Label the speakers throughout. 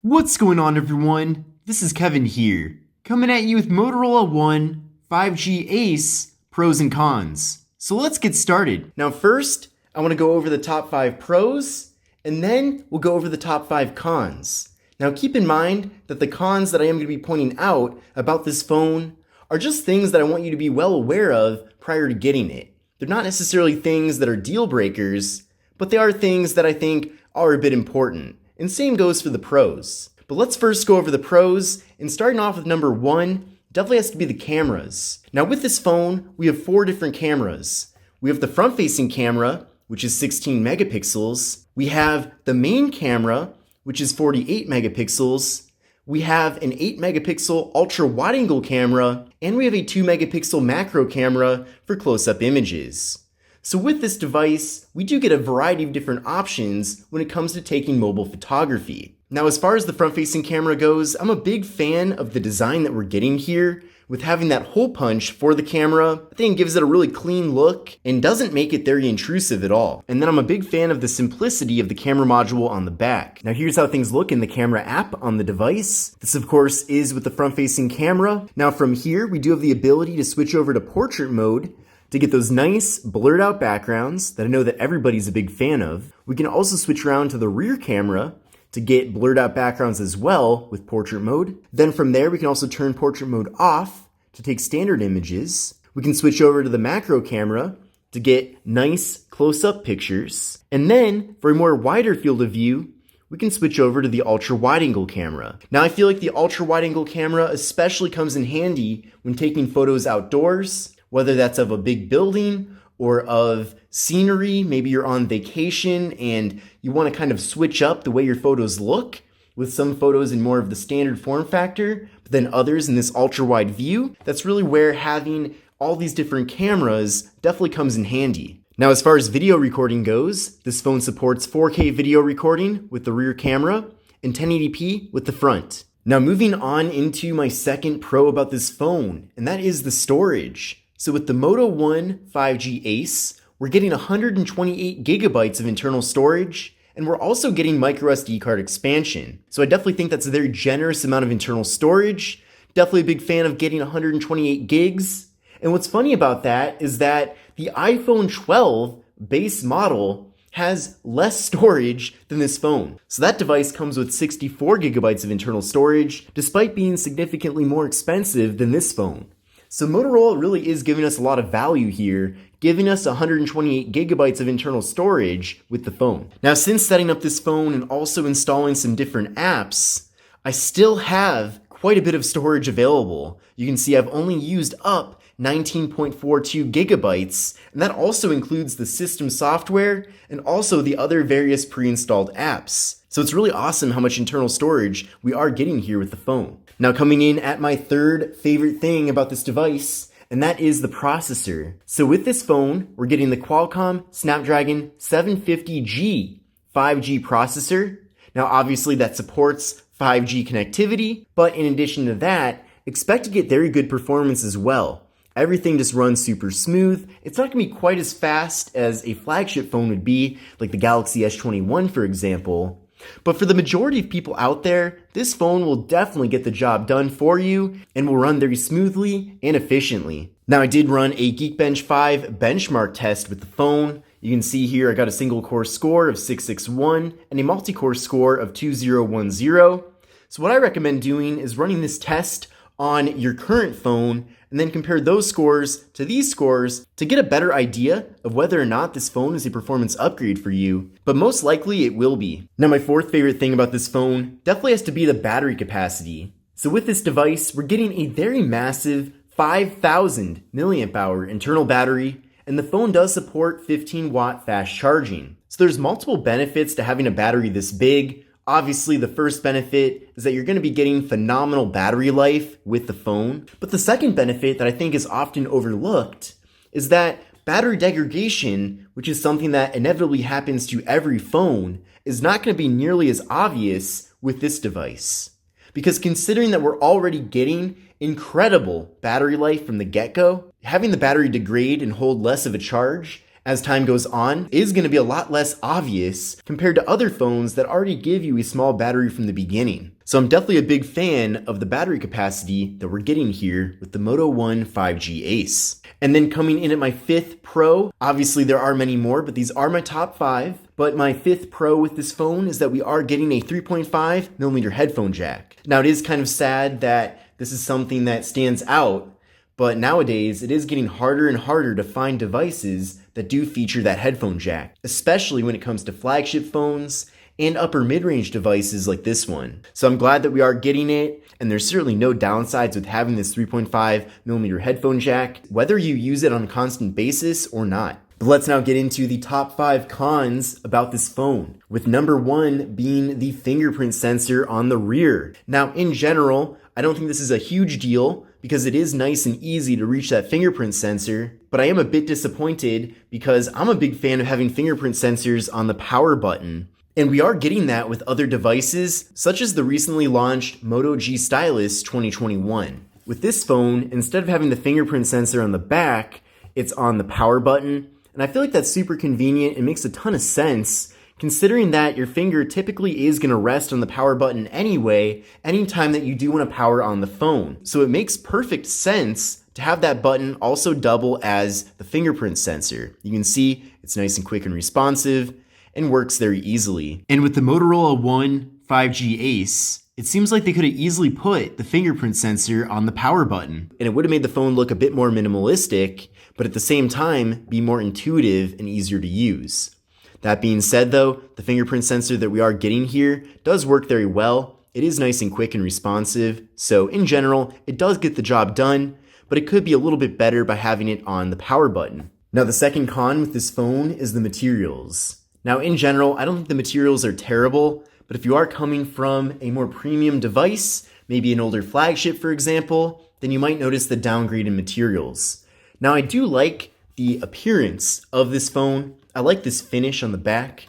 Speaker 1: What's going on, everyone? This is Kevin here, coming at you with Motorola One 5G Ace pros and cons. So let's get started. Now first, I want to go over the top 5 pros, and then we'll go over the top 5 cons. Now keep in mind that the cons that I am going to be pointing out about this phone are just things that I want you to be well aware of prior to getting it. They're not necessarily things that are deal breakers, but they are things that I think are a bit important. And same goes for the pros. But let's first go over the pros, and starting off with number 1, definitely has to be the cameras. Now with this phone, we have 4 different cameras. We have the front-facing camera, which is 16 megapixels. We have the main camera, which is 48 megapixels. We have an 8 megapixel ultra wide-angle camera, and we have a 2 megapixel macro camera for close-up images. So with this device, we do get a variety of different options when it comes to taking mobile photography. Now, as far as the front-facing camera goes, I'm a big fan of the design that we're getting here, with having that hole punch for the camera. I think it gives it a really clean look and doesn't make it very intrusive at all. And then I'm a big fan of the simplicity of the camera module on the back. Now here's how things look in the camera app on the device. This of course is with the front-facing camera. Now from here, we do have the ability to switch over to portrait mode to get those nice blurred out backgrounds that I know that everybody's a big fan of. We can also switch around to the rear camera to get blurred out backgrounds as well with portrait mode. Then from there, we can also turn portrait mode off to take standard images. We can switch over to the macro camera to get nice close-up pictures. And then for a more wider field of view, we can switch over to the ultra wide angle camera. Now I feel like the ultra wide angle camera especially comes in handy when taking photos outdoors, whether that's of a big building or of scenery. Maybe you're on vacation and you want to kind of switch up the way your photos look, with some photos in more of the standard form factor, but then others in this ultra wide view. That's really where having all these different cameras definitely comes in handy. Now, as far as video recording goes, this phone supports 4K video recording with the rear camera and 1080p with the front. Now moving on into my second pro about this phone, and that is the storage. So with the Moto One 5G Ace, we're getting 128 gigabytes of internal storage, and we're also getting microSD card expansion. So I definitely think that's a very generous amount of internal storage. Definitely a big fan of getting 128 gigs. And what's funny about that is that the iPhone 12 base model has less storage than this phone. So that device comes with 64 gigabytes of internal storage, despite being significantly more expensive than this phone. So Motorola really is giving us a lot of value here, giving us 128 gigabytes of internal storage with the phone. Now, since setting up this phone and also installing some different apps, I still have quite a bit of storage available. You can see I've only used up 19.42 gigabytes, and that also includes the system software and also the other various pre-installed apps. So it's really awesome how much internal storage we are getting here with the phone. Now coming in at my third favorite thing about this device, and that is the processor. So with this phone, we're getting the Qualcomm Snapdragon 750G 5G processor. Now obviously that supports 5G connectivity, but in addition to that, expect to get very good performance as well. Everything just runs super smooth. It's not going to be quite as fast as a flagship phone would be, like the Galaxy S21 for example. But for the majority of people out there, this phone will definitely get the job done for you and will run very smoothly and efficiently. Now I did run a Geekbench 5 benchmark test with the phone. You can see here I got a single core score of 661 and a multi-core score of 2010. So what I recommend doing is running this test on your current phone and then compare those scores to these scores to get a better idea of whether or not this phone is a performance upgrade for you, but most likely it will be. Now my fourth favorite thing about this phone definitely has to be the battery capacity. So with this device, we're getting a very massive 5,000 milliamp hour internal battery, and the phone does support 15 watt fast charging. So there's multiple benefits to having a battery this big. Obviously, the first benefit is that you're going to be getting phenomenal battery life with the phone. But the second benefit that I think is often overlooked is that battery degradation, which is something that inevitably happens to every phone, is not going to be nearly as obvious with this device. Because considering that we're already getting incredible battery life from the get-go, having the battery degrade and hold less of a charge as time goes on is going to be a lot less obvious compared to other phones that already give you a small battery from the beginning. So I'm definitely a big fan of the battery capacity that we're getting here with the Moto One 5G Ace. And then coming in at my 5th Pro, obviously there are many more, but these are my top 5. But my 5th Pro with this phone is that we are getting a 3.5mm headphone jack. Now it is kind of sad that this is something that stands out, but nowadays it is getting harder and harder to find devices that do feature that headphone jack, especially when it comes to flagship phones and upper mid-range devices like this one. So I'm glad that we are getting it, and there's certainly no downsides with having this 3.5mm headphone jack, whether you use it on a constant basis or not. But let's now get into the top 5 cons about this phone, with number 1 being the fingerprint sensor on the rear. Now, in general, I don't think this is a huge deal because it is nice and easy to reach that fingerprint sensor, but I am a bit disappointed because I'm a big fan of having fingerprint sensors on the power button. And we are getting that with other devices, such as the recently launched Moto G Stylus 2021. With this phone, instead of having the fingerprint sensor on the back, it's on the power button. And I feel like that's super convenient and makes a ton of sense, considering that your finger typically is going to rest on the power button anyway, anytime that you do want to power on the phone. So it makes perfect sense to have that button also double as the fingerprint sensor. You can see it's nice and quick and responsive and works very easily. And with the Motorola One 5G Ace, it seems like they could have easily put the fingerprint sensor on the power button. And it would have made the phone look a bit more minimalistic, but at the same time be more intuitive and easier to use. That being said though, the fingerprint sensor that we are getting here does work very well. It is nice and quick and responsive, so in general, it does get the job done, but it could be a little bit better by having it on the power button. Now the second con with this phone is the materials. Now in general, I don't think the materials are terrible, but if you are coming from a more premium device, maybe an older flagship for example, then you might notice the downgrade in materials. Now I do like the appearance of this phone. I like this finish on the back,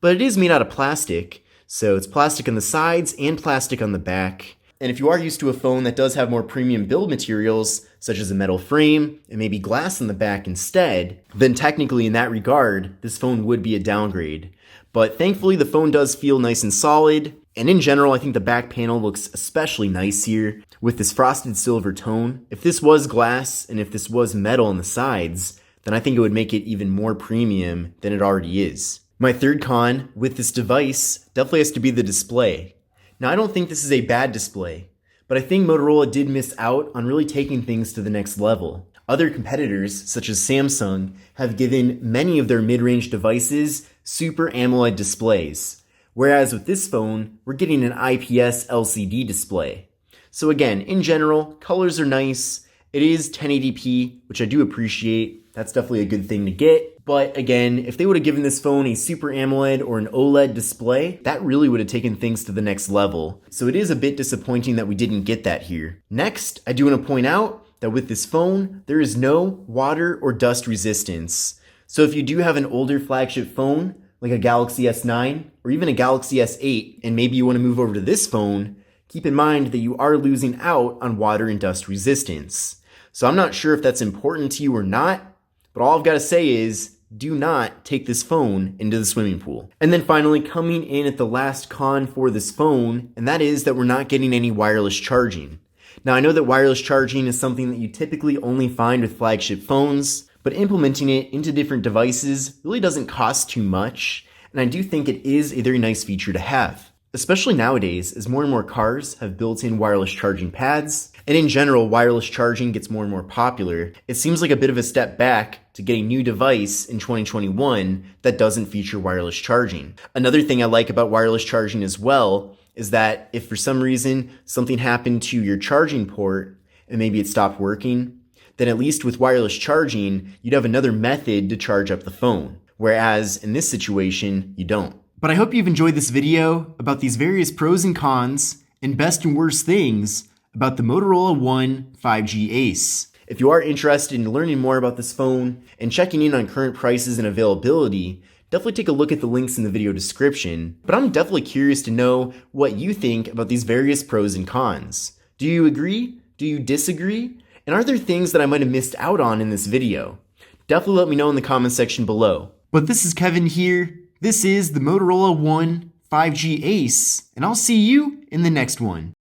Speaker 1: but it is made out of plastic, so it's plastic on the sides and plastic on the back. And if you are used to a phone that does have more premium build materials, such as a metal frame and maybe glass on the back instead, then technically in that regard, this phone would be a downgrade. But thankfully the phone does feel nice and solid, and in general I think the back panel looks especially nice here with this frosted silver tone. If this was glass and if this was metal on the sides, then I think it would make it even more premium than it already is. My third con with this device definitely has to be the display. Now I don't think this is a bad display, but I think Motorola did miss out on really taking things to the next level. Other competitors, such as Samsung, have given many of their mid-range devices Super AMOLED displays, whereas with this phone, we're getting an IPS LCD display. So again, in general, colors are nice. It is 1080p, which I do appreciate. That's definitely a good thing to get. But again, if they would have given this phone a Super AMOLED or an OLED display, that really would have taken things to the next level. So it is a bit disappointing that we didn't get that here. Next, I do want to point out that with this phone, there is no water or dust resistance. So if you do have an older flagship phone, like a Galaxy S9 or even a Galaxy S8, and maybe you want to move over to this phone, keep in mind that you are losing out on water and dust resistance. So I'm not sure if that's important to you or not, but all I've got to say is, do not take this phone into the swimming pool. And then finally, coming in at the last con for this phone, and that is that we're not getting any wireless charging. Now I know that wireless charging is something that you typically only find with flagship phones, but implementing it into different devices really doesn't cost too much, and I do think it is a very nice feature to have. Especially nowadays, as more and more cars have built-in wireless charging pads, and in general, wireless charging gets more and more popular, it seems like a bit of a step back to get a new device in 2021 that doesn't feature wireless charging. Another thing I like about wireless charging as well is that if for some reason something happened to your charging port and maybe it stopped working, then at least with wireless charging, you'd have another method to charge up the phone. Whereas in this situation, you don't. But I hope you've enjoyed this video about these various pros and cons and best and worst things about the Motorola One 5G Ace. If you are interested in learning more about this phone and checking in on current prices and availability, definitely take a look at the links in the video description. But I'm definitely curious to know what you think about these various pros and cons. Do you agree? Do you disagree? And are there things that I might have missed out on in this video? Definitely let me know in the comment section below. But this is Kevin here. This is the Motorola One 5G Ace, and I'll see you in the next one.